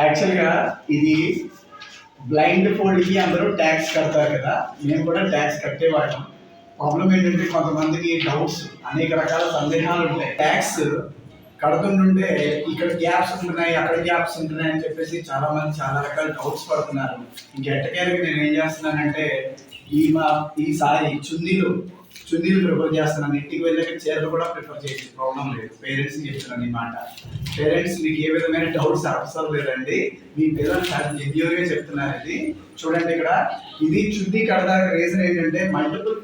యాక్చువల్గా ఇది బ్లైండ్ ఫోల్డ్కి అందరూ ట్యాక్స్ కడతారు కదా, మేము కూడా ట్యాక్స్ కట్టేవాళ్ళం. ప్రాబ్లం ఏంటంటే కొంతమందికి డౌట్స్, అనేక రకాల సందేహాలు ఉంటాయి. ట్యాక్స్ కడుతుంటుంటే ఇక్కడ గ్యాప్స్ ఉంటున్నాయి, అక్కడ గ్యాప్స్ ఉంటున్నాయి అని చెప్పేసి చాలా మంది చాలా రకాల డౌట్స్ పడుతున్నారు. ఇంకెట్టకేరికి నేను ఏం చేస్తున్నానంటే ఈసారి చున్నీలు ప్రిఫర్ చేస్తున్నాను. ఇంటికి వెళ్ళాక చీరలు కూడా ప్రిఫర్ చేయొచ్చు, ప్రాబ్లం లేదు. పేరెంట్స్కి చెప్తున్నాను ఈ మాట. పేరెంట్స్ మీకు ఏ విధమైన డౌట్స్ అవసరం లేదండి, మీ పిల్లలు చాలా జెన్యూన్గా చెప్తున్నారు. ఇది చూడండి, ఇక్కడ ఇది చున్నీ కడదానికి రీజన్ ఏంటంటే మల్టిపుల్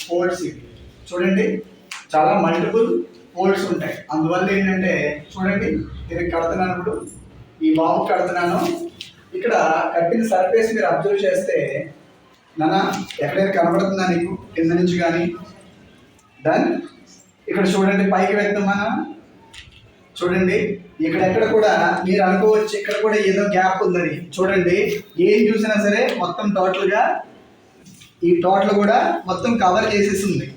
ఫోల్డ్స్. ఇవి చూడండి, చాలా మల్టిపుల్ ఫోల్డ్స్ ఉంటాయి. అందువల్ల ఏంటంటే చూడండి, నేను కడుతున్నాను, ఈ వాము కడుతున్నాను. ఇక్కడ కట్టిన సర్ఫేస్ మీరు అబ్జర్వ్ చేస్తే నాన్న ఎక్కడైనా కనబడుతుందా నీకు కింద నుంచి కానీ? డన్. ఇక్కడ చూడండి, పైకి వెళ్తామా? చూడండి, ఇక్కడెక్కడ కూడా మీరు అనుకోవచ్చు ఇక్కడ కూడా ఏదో గ్యాప్ ఉందని. చూడండి, ఏం చూసినా సరే మొత్తం టోటల్గా ఈ టోటల్ కూడా మొత్తం కవర్ చేసేసింది,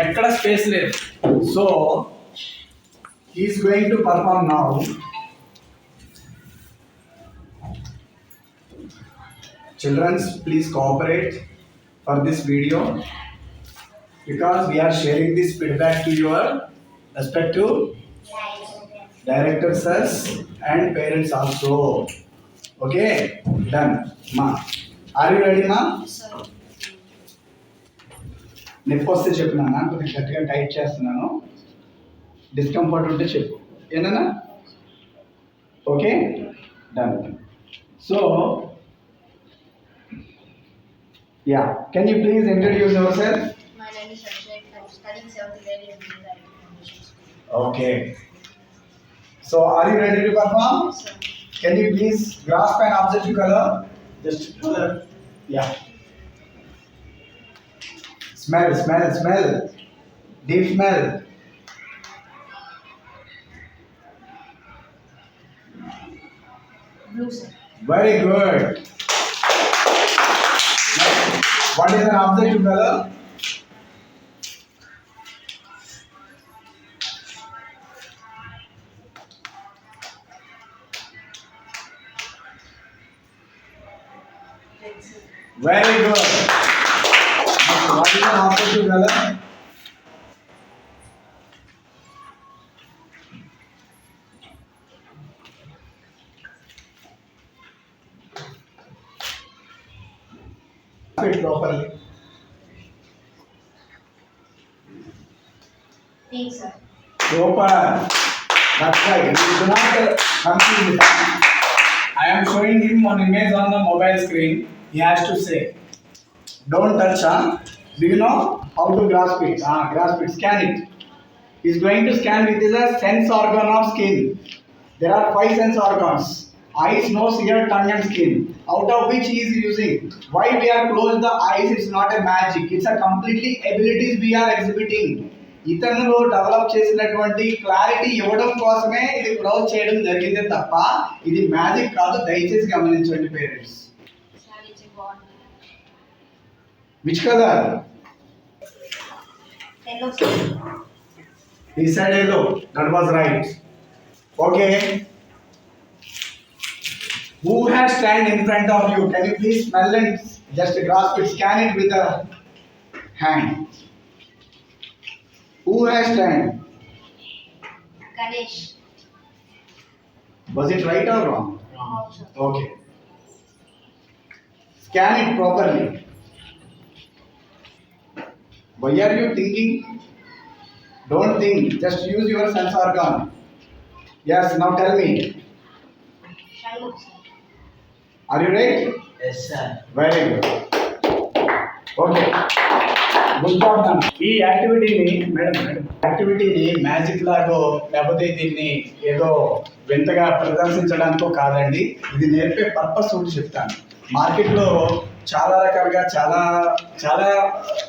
ఎక్కడ స్పేస్ లేదు. So is going to perform now. Children, please cooperate for this video because we are sharing this feedback to your respective directors and parents also. Okay, done. Ma, are you ready, ma? Sir. నొప్పి వస్తే చెప్తున్నానా, కొద్దిగా గట్టిగా tight చేస్తున్నాను. Discomfort ఉంటే చెప్పు, ఏనా? Okay, done. So yeah, can you please introduce yourself? My name is Abhishek. I'm studying 7th grade in Vidyadhar Foundation School. Okay, so are you ready to perform? Yes, sir. Can you please grasp and observe the color? Just color. Yeah. Smell. Deep smell. Blue, sir. Very good. What is an objective color? Red, sir. Very good. What is an objective color? It properly. Pink, sir. Super. That's right. You do not confuse it. I am showing him one image on the mobile screen. He has to say, don't touch, huh? Do you know how to grasp it? Grasp it, scan it. He is going to scan with the sense organ of skin. There are 5 sense organs: eyes, nose, ear, tongue and skin. Out of which he is using. Why we are closed the eyes? It's not a magic. It's a completely abilities we are exhibiting. ఇతనులో develop చేసినటువంటి clarity ఇవ్వడం కోసమే ఇది close చేయడం జరిగింది తప్ప ఇది magic కాదు. దయచేసి గమనించండి parents. Which colour? Yellow, sir. He said yellow. That was right. Okay. Who has stand in front of you? Can you please smell and just grasp it, scan it with a hand. Who has stand? Ganesh. Was it right or wrong? Wrong, sir. Okay. Scan it properly. Why are you thinking? Don't think. Just use your sense organ. Yes. Now tell me. Shaluk, sir. Are you right? Yes, sir. Very good. Okay. Good job done. ఈ యాక్టివిటీని యాక్టివిటీని magic లాగో లేకపోతే దీన్ని ఏదో వింతగా ప్రదర్శించడానికో కాదండి. ఇది నేర్పే purpose ఒకటి చెప్తాను. మార్కెట్లో చాలా రకాలుగా చాలా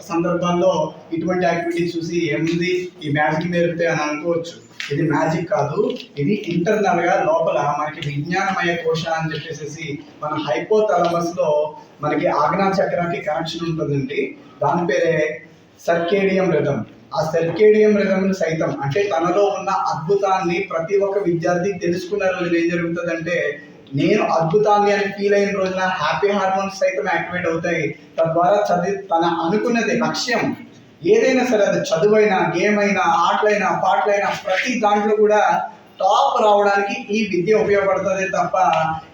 సందర్భాల్లో ఇటువంటి యాక్టివిటీస్ చూసి ఏముంది ఈ మ్యాజిక్ నేర్పితే అని అనుకోవచ్చు. ఇది మ్యాజిక్ కాదు, ఇది ఇంటర్నల్గా లోపల మనకి విజ్ఞానమయ కోశ అని చెప్పేసి మన హైపోథాలమస్లో మనకి ఆజ్ఞా చక్రానికి కనెక్షన్ ఉంటుందండి. దాని పేరే సర్కేడియం రిథమ్. ఆ సర్కేడియం రిథమ్ సైతం అంటే తనలో ఉన్న అద్భుతాన్ని ప్రతి ఒక్క విద్యార్థి తెలుసుకున్న రోజున ఏం జరుగుతుందంటే నేను అద్భుతాన్ని అని ఫీల్ అయిన రోజున హ్యాపీ హార్మోన్స్ సైతం యాక్టివేట్ అవుతాయి. తద్వారా తన అనుకున్నది లక్ష్యం ఏదైనా సరే, అది చదువైనా, గేమ్ అయినా, ఆటలైనా, పాటలైనా, ప్రతి దాంట్లో కూడా టాప్ రావడానికి ఈ విద్య ఉపయోగపడుతుంది తప్ప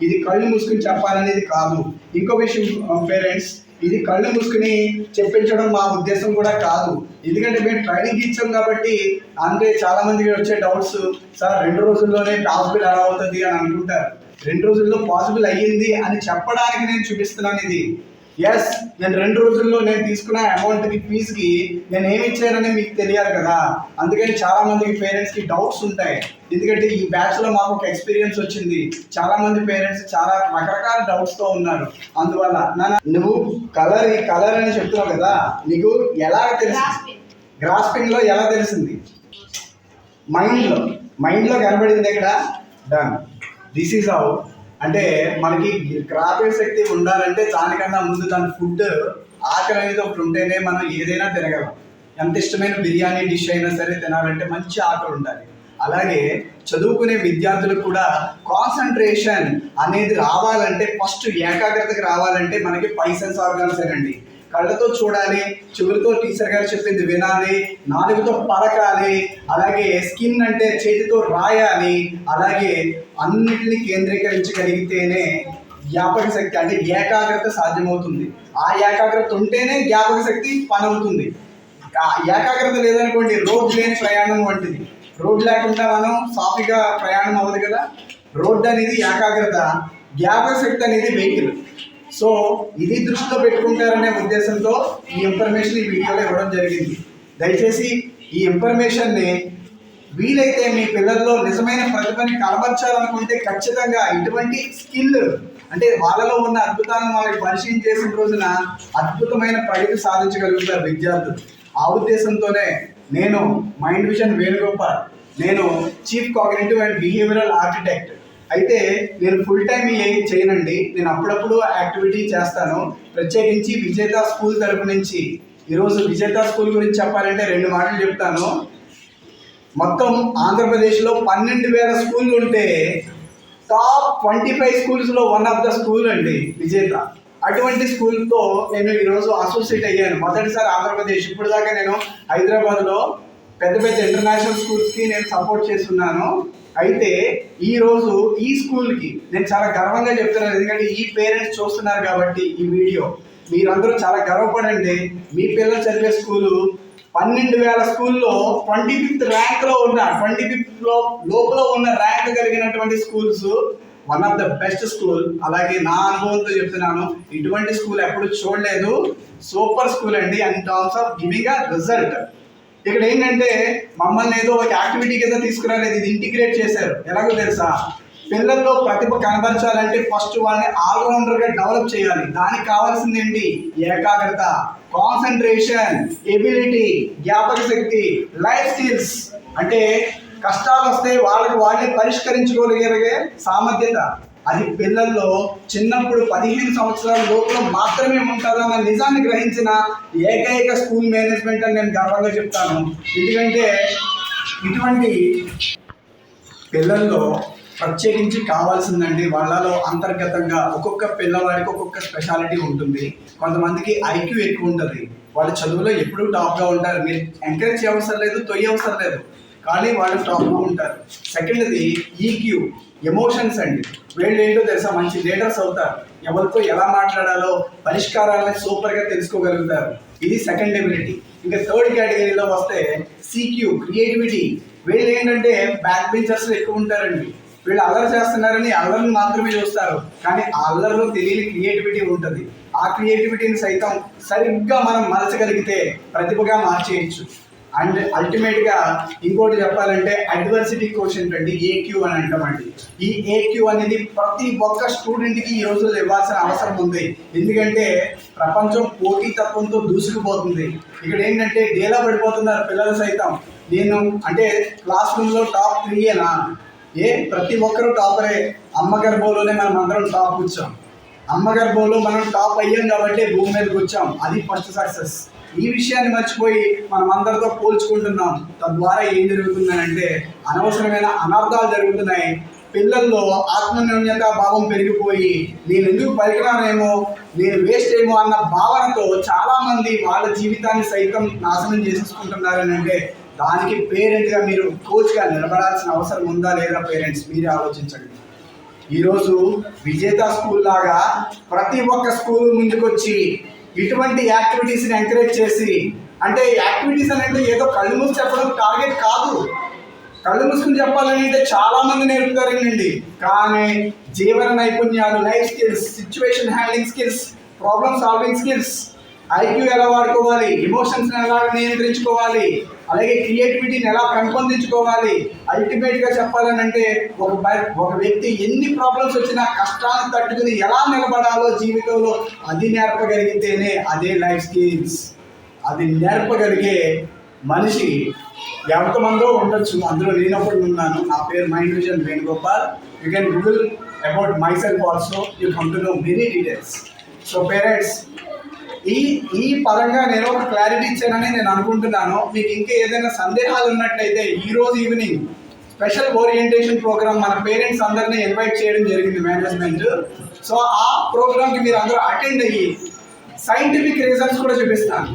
ఇది కళ్ళు మూసుకుని చెప్పాలనేది కాదు. ఇంకో విషయం పేరెంట్స్, ఇది కళ్ళు మూసుకుని చెప్పించడం మా ఉద్దేశం కూడా కాదు. ఎందుకంటే మేము ట్రైనింగ్ ఇచ్చాం కాబట్టి. అంటే చాలా మందికి వచ్చే డౌట్స్, సార్ 2 రోజుల్లోనే పాసిబుల్ ఎలా అవుతుంది అని అనుకుంటారు. 2 రోజుల్లో పాసిబుల్ అయ్యింది అని చెప్పడానికి నేను చూపిస్తున్నాను ఇది. ఎస్, నేను 2 రోజుల్లో నేను తీసుకున్న అమౌంట్కి, ఫీజుకి నేను ఏమి ఇచ్చానని మీకు తెలియాలి కదా. అందుకని చాలా మందికి పేరెంట్స్కి డౌట్స్ ఉంటాయి. ఎందుకంటే ఈ బ్యాచ్లో మాకు ఒక ఎక్స్పీరియన్స్ వచ్చింది. చాలా మంది పేరెంట్స్ చాలా రకరకాల డౌట్స్తో ఉన్నారు. అందువల్ల నువ్వు కలర్ అని చెప్తున్నావు కదా, నీకు ఎలా తెలిసింది? గ్రాస్పింగ్లో ఎలా తెలిసింది? మైండ్లో కనబడింది ఇక్కడ. డన్. This is how. అంటే మనకి గ్రాపే శక్తి ఉండాలంటే దానికన్నా ముందు దాని ఫుడ్, ఆకలి అనేది ఒకటి ఉంటేనే మనం ఏదైనా తినగలం. ఎంత ఇష్టమైన బిర్యానీ డిష్ అయినా సరే తినాలంటే మంచి ఆకలి ఉండాలి. అలాగే చదువుకునే విద్యార్థులకు కూడా కాన్సన్ట్రేషన్ అనేది రావాలంటే, ఫస్ట్ ఏకాగ్రతకి రావాలంటే మనకి 5 సెన్స్ ఆర్గాన్స్ అండి. కళ్ళతో చూడాలి, చెవులతో టీచర్ గారు చెప్పింది వినాలి, నాలుగుతో పలకాలి, అలాగే స్కిన్ అంటే చేతితో రాయాలి, అలాగే అన్నిటిని కేంద్రీకరించగలిగితేనే జ్ఞాపక శక్తి అంటే ఏకాగ్రత సాధ్యమవుతుంది. ఆ ఏకాగ్రత ఉంటేనే జ్ఞాపక శక్తి పని అవుతుంది. ఏకాగ్రత లేదనుకోండి, రోడ్ లేని ప్రయాణం వంటిది. రోడ్ లేకుండా మనం సాఫీగా ప్రయాణం అవ్వదు కదా. రోడ్ అనేది ఏకాగ్రత, జ్ఞాపక శక్తి అనేది వెహికల్. సో ఇది దృష్టిలో పెట్టుకుంటారనే ఉద్దేశంతో ఈ ఇన్ఫర్మేషన్ ఈ వీడియోలో ఇవ్వడం జరిగింది. దయచేసి ఈ ఇన్ఫర్మేషన్ని వీలైతే మీ పిల్లల్లో నిజమైన ప్రతిభని కనబర్చాలనుకుంటే ఖచ్చితంగా ఇటువంటి స్కిల్ అంటే వాళ్ళలో ఉన్న అద్భుతాలను వాళ్ళకి పరిచయం చేసిన రోజున అద్భుతమైన ప్రగతి సాధించగలుగుతారు విద్యార్థులు. ఆ ఉద్దేశంతోనే నేను మైండ్ విజన్ వేణుగోపాల్, నేను chief cognitive and behavioural architect. అయితే నేను ఫుల్ టైం చేయనండి, నేను అప్పుడప్పుడు యాక్టివిటీ చేస్తాను. ప్రత్యేకించి విజేత స్కూల్ తరపు నుంచి ఈరోజు విజేత స్కూల్ గురించి చెప్పాలంటే 2 మాటలు చెప్తాను. మొత్తం ఆంధ్రప్రదేశ్లో 12,000 స్కూళ్ళు ఉంటే టాప్ 25 స్కూల్స్లో వన్ ఆఫ్ ద స్కూల్ అండి విజేత. అటువంటి స్కూల్తో నేను ఈరోజు అసోసియేట్ అయ్యాను. మొదటిసారి ఆంధ్రప్రదేశ్. ఇప్పుడు దాకా నేను హైదరాబాద్లో పెద్ద పెద్ద ఇంటర్నేషనల్ స్కూల్స్కి నేను సపోర్ట్ చేస్తున్నాను. అయితే ఈరోజు ఈ స్కూల్కి నేను చాలా గర్వంగా చెప్తున్నాను. ఎందుకంటే ఈ పేరెంట్స్ చూస్తున్నారు కాబట్టి ఈ వీడియో మీరందరూ చాలా గర్వపడండి. మీ పిల్లలు చదివే స్కూలు 12,000 స్కూల్లో 25th ర్యాంక్లో ఉన్న 25th లోపల ఉన్న ర్యాంక్ కలిగినటువంటి schools one of the best school. అలాగే నా అనుభవంతో చెప్తున్నాను, ఇటువంటి స్కూల్ ఎప్పుడు చూడలేదు. సూపర్ స్కూల్ అండి in terms of giving a result. ఇక్కడ ఏంటంటే మమ్మల్ని ఏదో ఒక యాక్టివిటీ కింద తీసుకురాలేదు, ఇది ఇంటిగ్రేట్ చేశారు. ఎలాగో తెలుసా, పిల్లల్లో ప్రతిభ కనబరచాలంటే ఫస్ట్ వాళ్ళని ఆల్రౌండర్గా డెవలప్ చేయాలి. దానికి కావాల్సింది ఏంటి? ఏకాగ్రత, కాన్సన్ట్రేషన్, ఎబిలిటీ, జ్ఞాపక శక్తి, లైఫ్ స్కిల్స్. అంటే కష్టాలు వస్తే వాళ్ళకి వాళ్ళే పరిష్కరించుకోగలిగే సామర్థ్యత. అది పిల్లల్లో చిన్నప్పుడు 15 సంవత్సరాల లోపల మాత్రమే ఉంటుందన్న నిజాన్ని గ్రహించిన ఏకైక స్కూల్ మేనేజ్మెంట్ అని నేను గర్వంగా చెప్తాను. ఎందుకంటే ఇటువంటి పిల్లల్లో ప్రత్యేకించి కావాల్సిందండి వాళ్ళలో అంతర్గతంగా ఒక్కొక్క పిల్లవాడికి ఒక్కొక్క స్పెషాలిటీ ఉంటుంది. కొంతమందికి ఐక్యూ ఎక్కువ ఉంటుంది, వాళ్ళు చదువులో ఎప్పుడూ టాప్గా ఉంటారు. మీరు ఎంకరేజ్ చేయవసరం లేదు, తొయ్యవసరం లేదు, కానీ వాళ్ళు టాప్గా ఉంటారు. సెకండ్ది ఈక్యూ, ఎమోషన్స్ అండి. వీళ్ళు ఏంటో తెలుసా, మంచి లీడర్స్ అవుతారు. ఎవరితో ఎలా మాట్లాడాలో పరిష్కారాలని సూపర్గా తెలుసుకోగలుగుతారు. ఇది సెకండ్ ఎబిలిటీ. ఇంకా థర్డ్ కేటగిరీలో వస్తే సిక్యూ, క్రియేటివిటీ. వీళ్ళు ఏంటంటే బ్యాక్ బెంచర్స్ ఎక్కువ ఉంటారండి. వీళ్ళు అల్లరి చేస్తున్నారని అల్లరిని మాత్రమే చూస్తారు, కానీ ఆ అల్లరిలో తెలియని క్రియేటివిటీ ఉంటుంది. ఆ క్రియేటివిటీని సైతం సరిగ్గా మనం మలచగలిగితే ప్రతిభగా మార్చేయచ్చు. అండ్ అల్టిమేట్గా ఇంకోటి చెప్పాలంటే అడ్వర్సిటీ కోషెంట్ అండి, ఏక్యూ అని అంటామండి. ఈ ఏక్యూ అనేది ప్రతి ఒక్క స్టూడెంట్కి ఈ రోజుల్లో ఇవ్వాల్సిన అవసరం ఉంది. ఎందుకంటే ప్రపంచం పోటీతత్వంతో దూసుకుపోతుంది. ఇక్కడ ఏంటంటే డేలా పడిపోతున్నారు పిల్లలు సైతం. నేను అంటే క్లాస్ రూమ్లో టాప్ 3ఏనా? ప్రతి ఒక్కరూ టాపరే. అమ్మ గర్భంలోనే మనం అందరం టాప్ వచ్చాం. అమ్మ గర్భంలో మనం టాప్ అయ్యాం కాబట్టి భూమి మీదకి వచ్చాం. అది ఫస్ట్ సక్సెస్. ఈ విషయాన్ని మర్చిపోయి మనం అందరితో పోల్చుకుంటున్నాం. తద్వారా ఏం జరుగుతుందంటే అనవసరమైన అనర్థాలు జరుగుతున్నాయి. పిల్లల్లో ఆత్మన్యూన్యత భావం పెరిగిపోయి నేను ఎందుకు పలికినానేమో, నేను వేస్ట్ ఏమో అన్న భావనతో చాలామంది వాళ్ళ జీవితాన్ని సైతం నాశనం చేసేసుకుంటున్నారని అంటే దానికి పేరెంట్గా మీరు కోచ్గా నిలబడాల్సిన అవసరం ఉందా లేదా? పేరెంట్స్ మీరే ఆలోచించండి. ఈరోజు విజేత స్కూల్ లాగా ప్రతి ఒక్క స్కూల్ ముందుకొచ్చి ఇటువంటి యాక్టివిటీస్ని ఎంకరేజ్ చేసి, అంటే యాక్టివిటీస్ అని అంటే ఏదో కళ్ళు మూసి చెప్పడం టార్గెట్ కాదు. కళ్ళు మూసుకుని చెప్పాలని అంటే చాలామంది నేర్పుతారండి, కానీ జీవన నైపుణ్యాలు, life skills, situation handling skills, problem solving skills, IQ ఎలా వాడుకోవాలి, ఎమోషన్స్ని ఎలా నియంత్రించుకోవాలి, అలాగే క్రియేటివిటీని ఎలా పెంపొందించుకోవాలి, అల్టిమేట్గా చెప్పాలని అంటే ఒక వ్యక్తి ఎన్ని ప్రాబ్లమ్స్ వచ్చినా కష్టాన్ని తట్టుకుని ఎలా నిలబడాలో జీవితంలో అది నేర్పగలిగితేనే అదే లైఫ్ స్కిల్స్. అది నేర్పగలిగే మనిషి ఎంతమందో ఉండొచ్చు, అందులో నేనొకటి ఉన్నాను. నా పేరు mind vision Venugopal. You can Google about my self also, you come to know many details. So parents, ఈ పరంగా నేను ఒక క్లారిటీ ఇచ్చానని నేను అనుకుంటున్నాను. మీకు ఇంకా ఏదైనా సందేహాలు ఉన్నట్టయితే ఈరోజు ఈవినింగ్ స్పెషల్ ఓరియంటేషన్ ప్రోగ్రామ్ మన పేరెంట్స్ అందరినీ ఇన్వైట్ చేయడం జరిగింది మేనేజ్మెంట్. సో ఆ ప్రోగ్రామ్కి మీరు అందరూ అటెండ్ అయ్యి సైంటిఫిక్ రీజన్స్ కూడా చూపిస్తాను.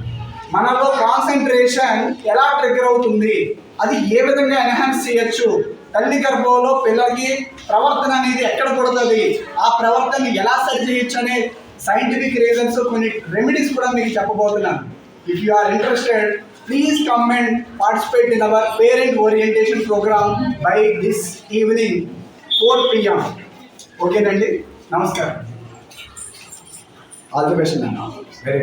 మనలో కాన్సన్ట్రేషన్ ఎలా ట్రిగ్గర్ అవుతుంది, అది ఏ విధంగా ఎన్హాన్స్ చేయొచ్చు, తల్లి గర్భంలో పిల్లలకి ప్రవర్తన అనేది ఎక్కడ పడుతుంది, ఆ ప్రవర్తనని ఎలా సరి చేయొచ్చు అనే సైంటిఫిక్ రీజన్స్, కొన్ని రెమెడీస్ కూడా మీకు చెప్పబోతున్నాను. If you are interested, please come and participate in our parent orientation program by this evening 4 PM. ఓకేనండి, నమస్కారం. ఆల్ ది బెస్ట్ అన్న. వెరీ